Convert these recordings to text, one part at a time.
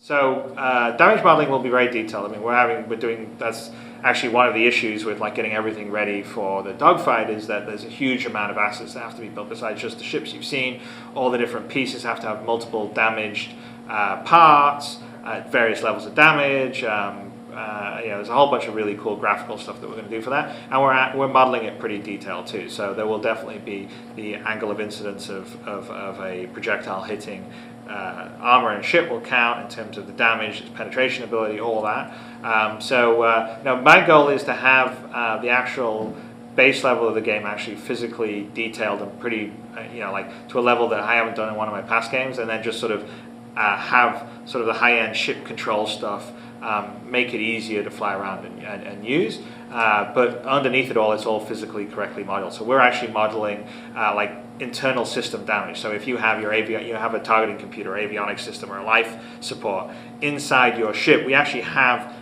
So damage modeling will be very detailed. I mean, that's actually one of the issues with like getting everything ready for the dogfight, is that there's a huge amount of assets that have to be built besides just the ships you've seen. All the different pieces have to have multiple damaged parts at various levels of damage. There's a whole bunch of really cool graphical stuff that we're going to do for that, and we're modeling it pretty detailed too. So there will definitely be the angle of incidence of a projectile hitting armor and ship will count in terms of the damage, its penetration ability, all that. My goal is to have the actual base level of the game actually physically detailed and pretty, to a level that I haven't done in one of my past games, and then just sort of have sort of the high-end ship control stuff, make it easier to fly around and use. But underneath it all, it's all physically correctly modeled. So we're actually modeling like internal system damage. So if you have you have a targeting computer, avionics system, or a life support inside your ship, we actually have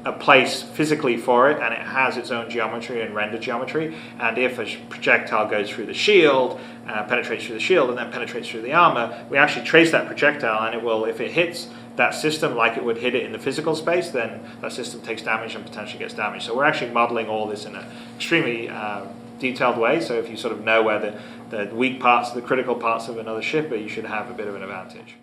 a place physically for it, and it has its own geometry and rendered geometry. And if a projectile goes through the shield, penetrates through the shield, and then penetrates through the armor, we actually trace that projectile, and it will, if it hits that system like it would hit it in the physical space, then that system takes damage and potentially gets damaged. So we're actually modeling all this in an extremely detailed way. So if you sort of know where the weak parts, the critical parts of another ship are, you should have a bit of an advantage.